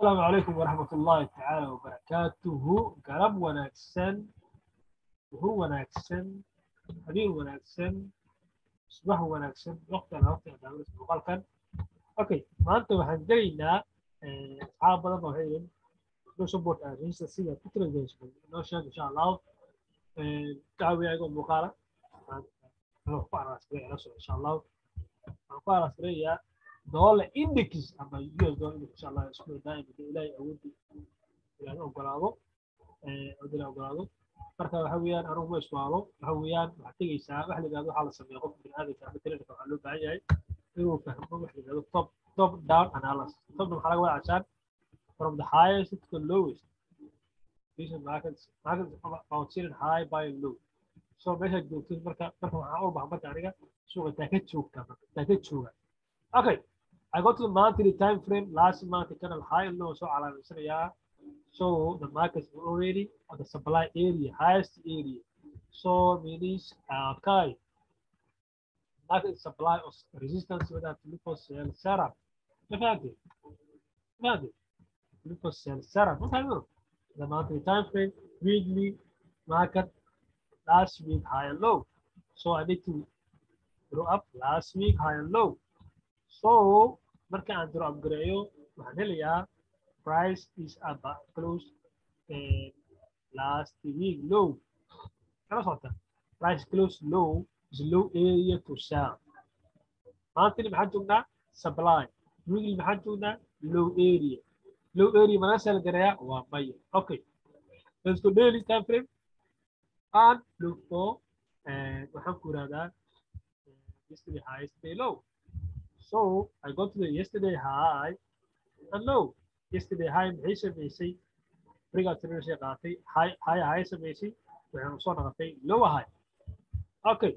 السلام عليكم ورحمة الله تعالى وبركاته. قرب وناكسن وهو ناكسن حبيب وناكسن صباح وناكسن وقت أدعو اسمه غلقا. أوكي ما أنت وحنجينا أصحاب بدن وحيد نو سبورت أجنس السيدة فكرة جيش نو شاك إن شاء الله كاوي أيضا مقالة نروح على سريع نفسه إن شاء الله نروح على سريع دولار إندكس أما يوز دولار إن شاء الله اسمه دائما إلهي أودي إلى أوغلاده أودي أوغلاده marka waxa weeyaan anigu ma iswaalo waxa weeyaan waxa tagaysaa wax la yiraahdo waxa la sameeyo qof bini'aadamka ama telefonka waxa loo baahan yahay inuu fahmo wax la yiraahdo top down analysis top down waxa laga wadaa cashaan from the highest to the lowest these markets considered high by low so meesha joogtid marka waxa u baahan marka aniga suuqa taa ka joogta taa ka jooga okay I got to the monthly time frame last month kana high and low so calaamaysanaya. So the market is already at the supply area, highest area. So means okay, market supply of resistance with that Lipos setup. Lipos setup. The monthly time frame, weekly market last week high and low. So I need to draw up last week high and low. So market and draw up grayo. Price is about close last week low. Price close low is low area to sell. Monthly محجونا supply. Weekly محجونا low area. Low area mana sell قرية ومية. Okay. Let's go daily time frame and look for وحنقول هذا yesterday high, yesterday low. So I go to the yesterday high and low. Yesterday high maxay samaysay briga tirada qaatay high samaysay waxaan soo noqotay low high. Okay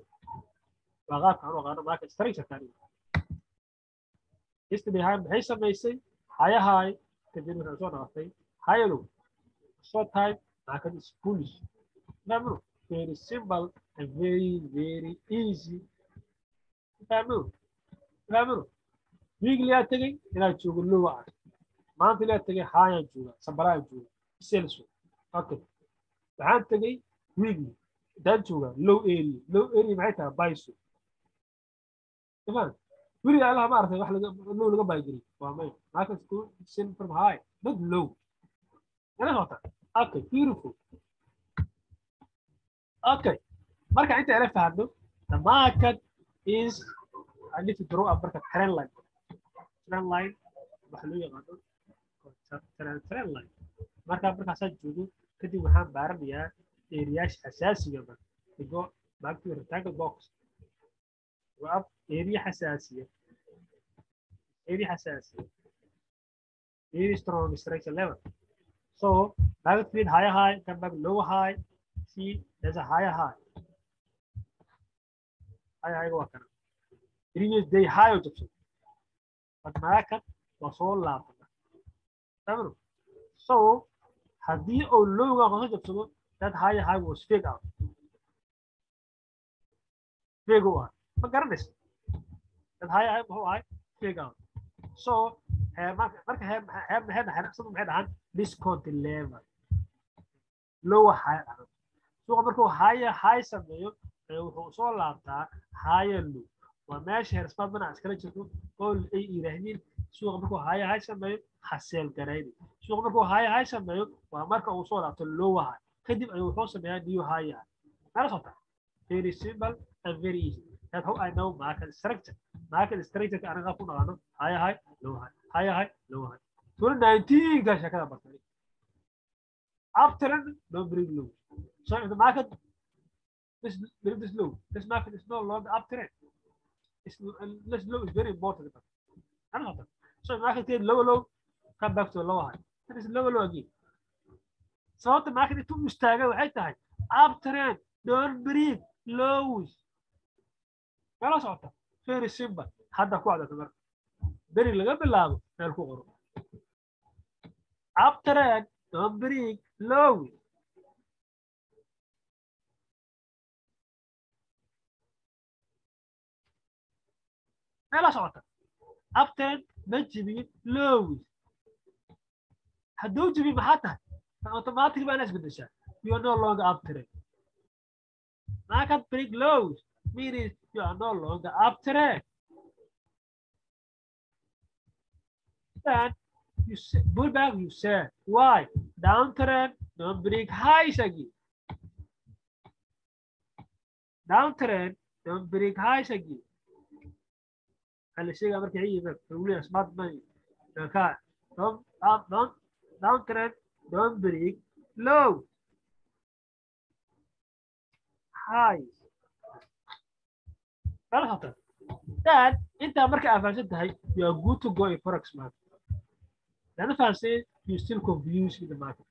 waqaaf aan ogaano market structure kan yesterday high maxay samaysay high kadib waxaan soo noqotay high low. So type market is bullish. Namru very simple and very easy. Namru weekly tagay ila joogo low ah maanta la tagay high jooga sabraa jooga sales. Okay waxaan tagay weekly dad jooga low area maxay tahay buy so tamam wili Allah ma aragtay wax laga buy gari waa may market ku sell from high not low ana hota. Okay beautiful. Okay marka inta ala fahamno the market is I need to draw a trend line wax loo yaqaano trend line markaas joogo kadib waxaan baaranayaa areas xasaasiga digo back to rectangle box waa area xasaasiya area strong structure level. So market feed high come back low high. See there's a high waa kana previous day high jabsan but market was all laab. So haddii uu lowga qoso jabsado that high was fake out. Fake out ma garanaysa that high muxuu ahay fake out. So marka xanaaqsadu maxay dhahaan discount level lower high dhahan. Suuqa markuu high sameeyo wuxuu soo laabtaa high low waa meesha heerspaad mana iskala jirto oo ay yiraahdeen suuqa markuu high sameeyo xaseel gareeyay. Suuqa markuu high sameeyo waa marka uu soo laabto low high kadib ayuu wuxuu sameeyaa new high. Mala socota very simple and very easy. That's how I know market structure. Market structure ka anaga ku naqaano high low high low high. 2019 ka shakada batay uptrend no bring low. So in the market this low, this market is no longer uptrend. This low is very important. So market get low come back to a low high. That is low again. So the market is too istaaga waxay tahay uptrend don't break lows. Kala socota very simple. Hadda ku cadata marka beri laga bilaabo meel ku qoro uptrend don't break lows. Kala socota uptrend ma jibin lows. hadduu jabi maxaa tahay automatically baa inaad isbedeshaa you are no longer up trend market break lows meaning you are no longer up trend then you pull back you said why downtrend don't break highs again downtrend don't break highs again الشيء أمريكي هي يقولون smart money كان don't downtrend don't break low highs الخطر then أنت أمريكا أفانسد هاي you are good to go in forex market لأن فانسد you still confused with the market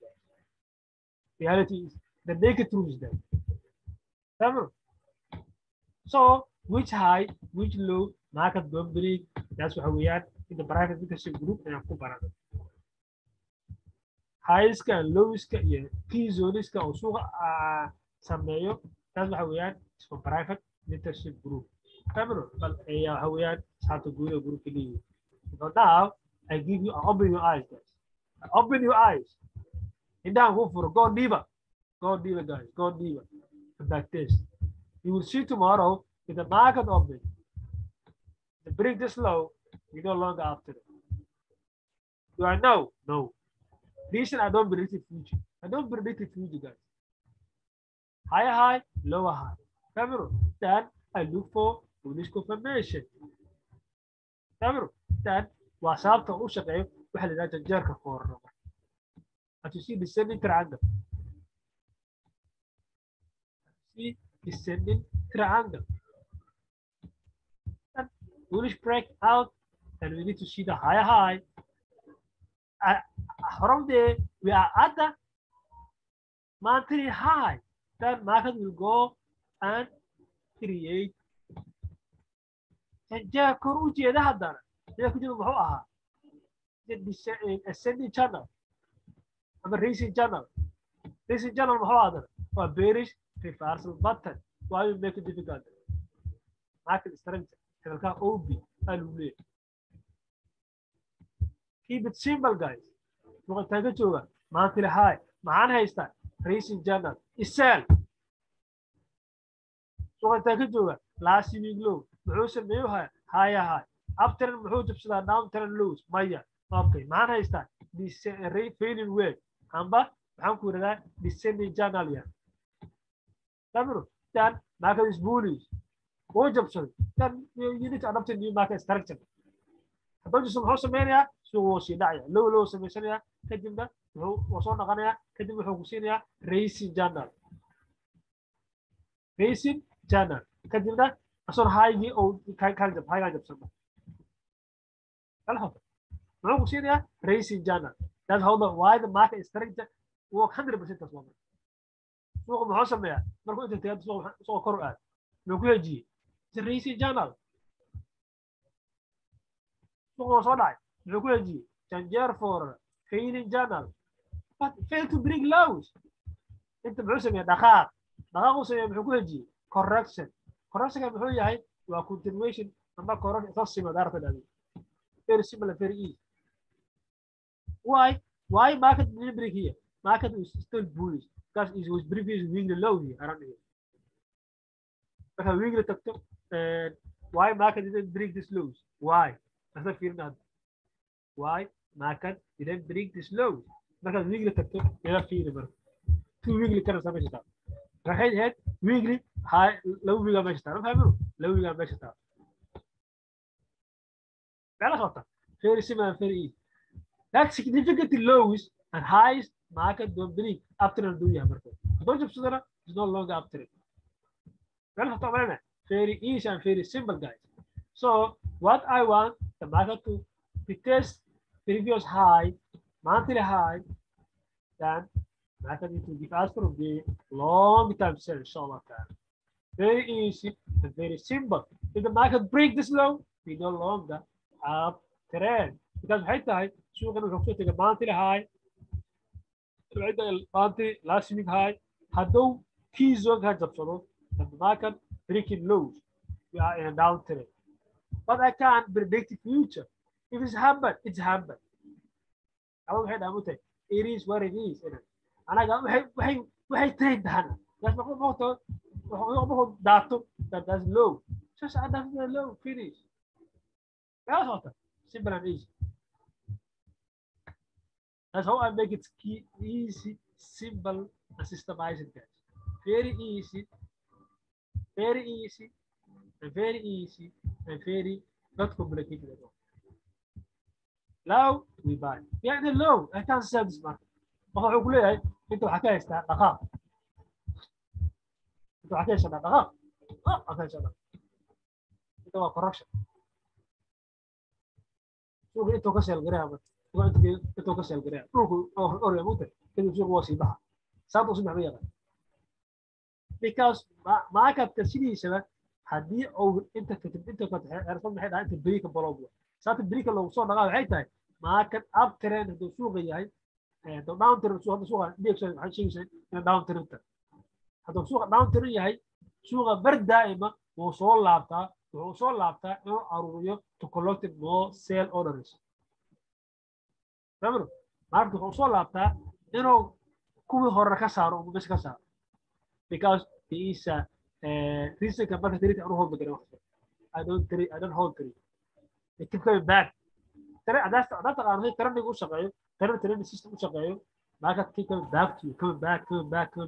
reality is the naked truth is that remember so which high which low market don't break that's what we are in the private leadership group and aku barang highs ka lows ka iyo key zones ka oo suuqa sameeyo that's what we are for private leadership group remember bal ay waxa weeyaan saata guud group kaliya so now I give you open your eyes guys open your eyes indaan ku furo go deeper guys go deeper back test you will see tomorrow if the market open the break this low you no longer after it do I know no reason I don't predict the future I don't predict the future guys higher high lower high remember then I look for bullish confirmation remember then وصابته او شقيق waxa la yiraahdaa jeerka koorno at you see descending triangle see descending triangle and bullish break out and we need to see the higher high from there we are at the monthly high then market will go and create and jeer kor u jeeda hadana ku jiro wuxuu ahaa ascending channel ama racing channel wuxuu ahaa waa bearish reversal button why you make it difficult market structure halka OB alu leeyahay keep it simple guys wuxuu taga jooga monthly high maxaan haystaa racing channel isel wuxuu taga jooga last week low wuxuu sameeyaa high uptrend muxuu jabsadaa downtrend lows maya okay maxaan haystaa failing wedge amba maxaan ku yiraahdaa descending channel ya tamro then market is bullish oo jabsaday then you need to adopt a new market structure hadduu jabsado muxuu sameynayaa suuquu sii dhacaya low sameysanayaa kadibna wuxuu soo dhaqanayaa kadib wuxuu ku siinayaa racing channel kadibna asoo haygii oo haygaa jabsada الحظ معه سيريا ريسين جانا that's how the why the market is structured work 100% تصوم سوق محاسب يا مركو انت تياد سوق كرؤات لو كيجي ريسين جانا سوق صداي لو كيجي تنجر فور فيلين جانا but fail to bring lows انت محاسب يا دقائق وسوي محو كيجي correction محو ياهي و continuation اما correction تصيب دارت الادي very similar, very easy. Why market didn't break here? Market is still bullish because it was previous weekly low here around here. But a weekly top and why market didn't break this lows? Why? That's not fear not. Why market didn't break this lows? Because weekly top never fear number. 2 weekly kind of something start. Right head weekly high low weekly match start. Low weekly match start. Very similar, very easy. That significant lows and highs market don't break after do you have don't it's no longer after it. Very easy and very simple, guys. So what I want the market to test previous high, monthly high, then market need to give us from the long time sell, inshallah. Very easy and very simple. If the market break this low, we no longer up trend because حتى سوق الوقت اللي monthly high monthly last week high هدو key zone هجبسلو the market breaking lows we are in a downtrend but I can't predict the future if it's happened it's happened أول حاجة أقول it is what it is anaga waxay tahay dahana that's what daato that's low just that's the low finish that's what simple and easy that's how I make it easy simple and systemized guys very easy and very easy and very not complicated at all low we buy يعني low I can't say this man waxaan ku leeyahay inta waxa ka haystaa dhaqaaq inta waxa ka haystaa dhaqaaq waxa ka haystaa inta waa correction suuqa inta ka seel gareeba inta ka seel gareeba dhulku oo reemote kadib suuqa waa sii baxa sababta usii maxay yaqaan because marketka sidiisaba haddii uu inta ka xirfad maxay dhahay inta break block sababta break loogu soo dhaqaa waxay tahay market up trend hadduu suuqa yahay down trend suuqa dhigaysa waxay sheegaysaa in down trend hadduu suuqa down trend yahay suuqa bar daa'ima wuxuu soo laabtaa inuu aruuriyo to collect more sell orders tamam marka wuxuu soo laabtaa inuu kuwii hore ka saaro oo meesha ka saaro because he is reason ka marka tirita anu hold the I don't hold it it keep coming back tare adasta qaarnay trending u shaqeeyo trending system u shaqeeyo market keep coming back to you coming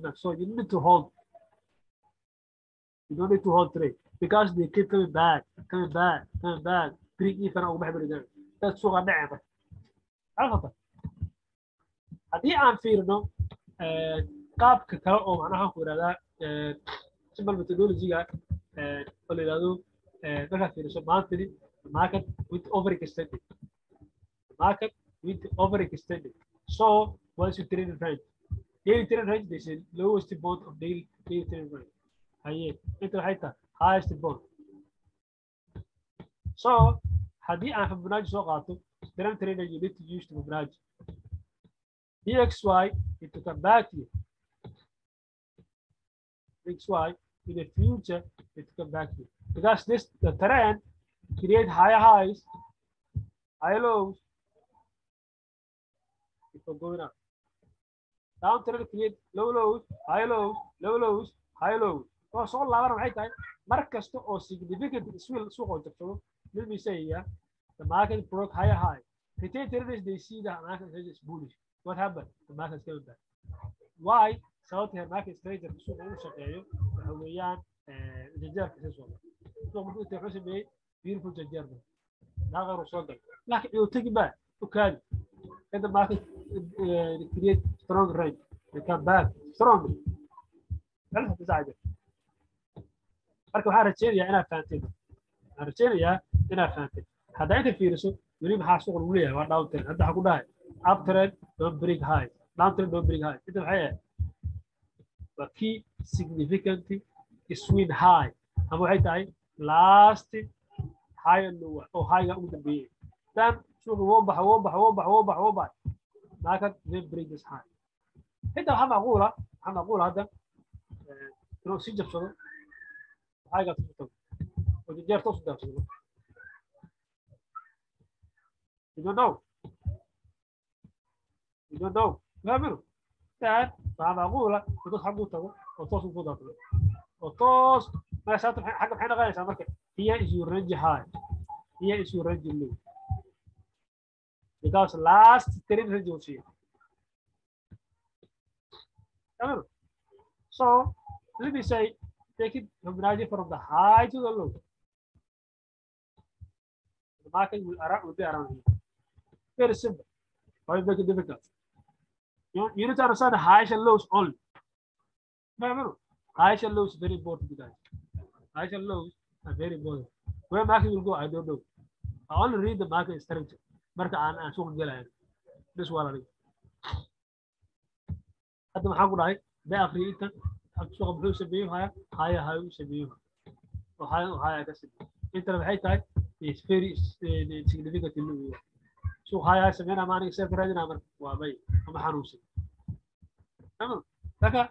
back so you need to hold you don't need to hold trade because they keep coming back bring even او maxay bari dad suuqa dhacay alxata haddii aan fiirno qaabka kale oo macnaha ku yiraahdaa simple methodology-ga oo la yiraahdo marka fiiriso maantani market with overextended so once you trade range daily trade range is the lowest point of daily trade range haye inta waxay tahay highest point so haddii aan Fibonacci soo qaato trend range you need to use Fibonacci DXY it will come back to you XY in the future it will come back to you because the trend create higher highs high lows before going up down trend create low lows high lows low lows high lows oo soo laaban waxay tahay mar kasta oo significant swing suuqa jabsado let me say the market broke higher high retail traders they see the market is bullish what happened the market is coming back why sababta market trader suuqa uu shaqeeyo waxa weeyaan jajarka soo socda suuqa markuu inta wuxuu sameeyay beautiful jajarka naqar soo gal laakiin uu tagi baa u kaadi the market create strong range they come back strong هل هتزعج marka waxaan rajeynayaa inaad fahanteen hadda inta fiiriso weli maxaa suuq lagu leeyahay waa down trend hadda waxa ku dhahay up trend don't break high down trend don't break high inta maxay ahayd waa key significant swing high ama waxay tahay last high oo high ugu dambeeyay dan suuq wuu baxa market don't break this high inta waxaa macquula hadda inuu si jabsado حاجه تطلع وتجار تصدر you don't know فاهمين تعال معقوله وتص حقه تو وتص فوضى وتص ما ساعات حاجه بحين غايه مركه هي is your range high هي is your range low because last trend range was here تمام so let me say take it Fibonacci from the high to the low. The market will be around here. Very simple. Why make it difficult? You need to understand the highs and lows only. Remember, highs and lows very important, guys. Highs and lows are very important. Where market will go, I don't know. I only read the market structure. Market and so on. This one. At the Mahagudai, they are created. السوق بحوث سبيوها هاي سبيوها وهاي كسب انت لما حيتاي is very significant اللي سوق هاي سمينا ما نكسب راجنا مر وابي ما حنوسي تمام لكن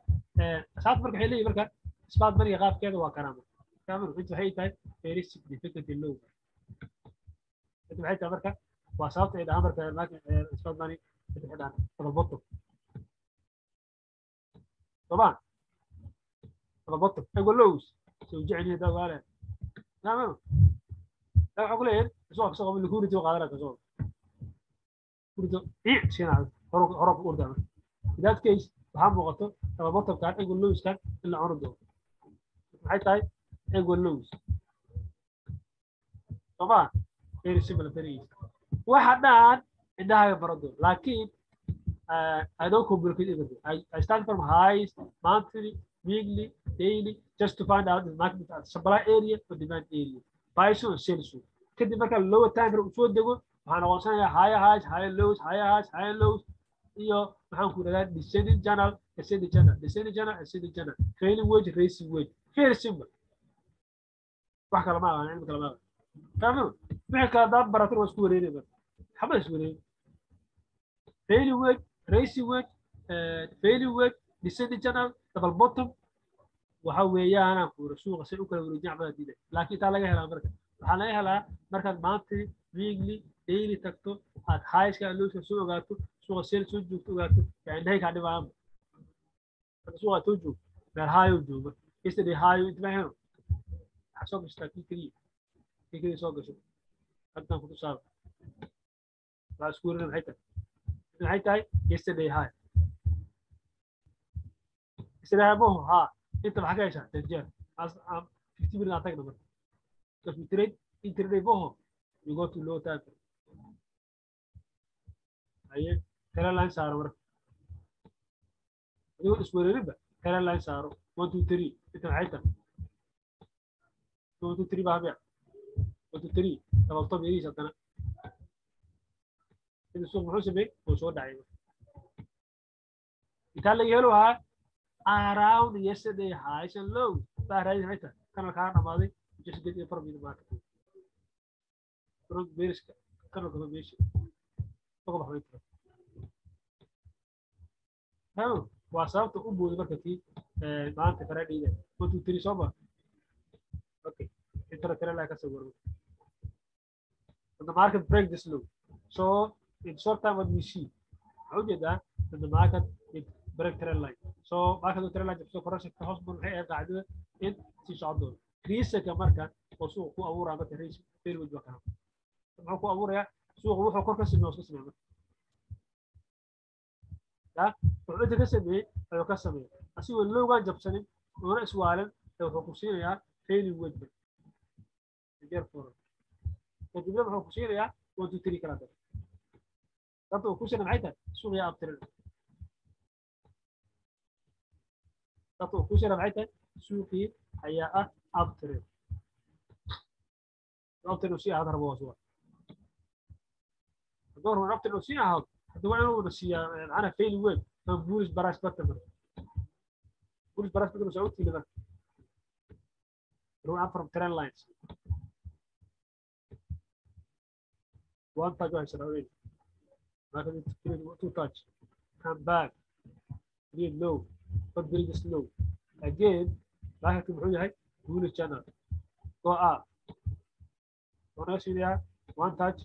ساعات مركه حيلي مركه اسباب مري غاب كذا وكرامه تمام انت حيتاي very significant اللي انت حيتاي مركه وصلت الى امرك اسباب مري حدان البطل طبعا البطل يقول لوز سوجعني ده قال نعم لا أقول إيه سوق من كوري تو قادرة سوق كوري تو إيه شيء هرب أوردا إذا كيس فهم وقته البطل كان يقول لوز كان إلا عرضه حتى يقول لوز طبعا غير سيمبل فريز واحد عندها برضه لكن I don't complicate everything. I start from highest, monthly, weekly, daily, just to find out the market supply area or demand area. Price and sales. كده بقى lower time usoo dego waxaan noqonsanaya higher highs, higher lows, higher highs, higher lows iyo maxaan ku dhagaa descending channel, ascending channel, descending channel, ascending channel, trailing wedge, racing wedge. Very simple. wax kala ma aha cilmi kala ma aha. Fahmo? Wixii kala dad baratin waa isku wareerayba. Xabad isku wareeray. Trailing wedge, racing wedge, trailing wedge, descending channel, double bottom waxa weeyaan aan ku suuqa si u kala wareejin baa diiday laakiin taa laga helaa marka waxaa laga helaa markaad maanta weekly daily tagto aad highska lowska soo ogaato suuqa seel soo joogto ogaato yaa indhahay ka dhibaan suuqa soo joog meel high u joogo yesterday high inta ma helo xasoo bista kii soo gasho hadda ku tusaale waa isku wareer maxay tahay yesterday high استلهامه ها انت ما حكاش تنجح 50 مليون اعتقد بس بس تريد انت ريبوهم you go to low time اي كلا لاين صار ورا يقول اسبوع ربع كلا لاين صار 1 2 3 انت معايا 1 2 3 بقى 1 2 3 طب طب ايش انا السوق محوسه بيه وسو داعي قال لي يلوها around yesterday highs and lows. That is right. Can I can't just get it from the market. From various kind of information. Talk about it. How was out to Ubu the market? Not the Friday. 1 2 3 sober. Okay. Interconnect like a silver. The market break this low. So in short time what we see. How did that? The market it break trend line. So market trend line so correction ka hoos bun waxay qaacdo in si socdo riiska marka oo suuq ku abuuraa marka riis period waxa wuxuu ku abuuraya suuq wuxuu kor ka sameeyo ya wuxuu ka sameeyay ayuu ka sameeyay asigoo looga jabsanin oo iswaalan wuxuu ku siinayaa failing wedge therefore kadib wuxuu ku siinayaa 1 2 3 kala dadku ku siinayaa maxay tahay suuq ya abtirin تطلع كوشرة بعتها سوقي هي أبتر وشيء هذا ربوا سوا دور من أبتر وشيء هذا دور أنا وشيء أنا فين وين بوليس براش بتمر بوليس براش بتمر سعودي كذا روح from trend lines one touch وعشرة سعودي ما كان two touch come back lead low but very slow again راح يكون حوجه بوليس channel go up ونسيها one touch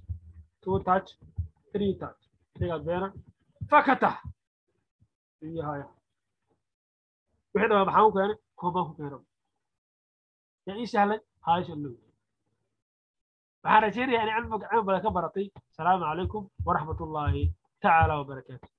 two touch three touch تيجي بينا فكتح هي هاي وحده بحاول كان كوبا كيرو يعني سهل هاي شنو بحرجيني يعني علمك عم بلا كبرتي السلام عليكم ورحمة الله تعالى وبركاته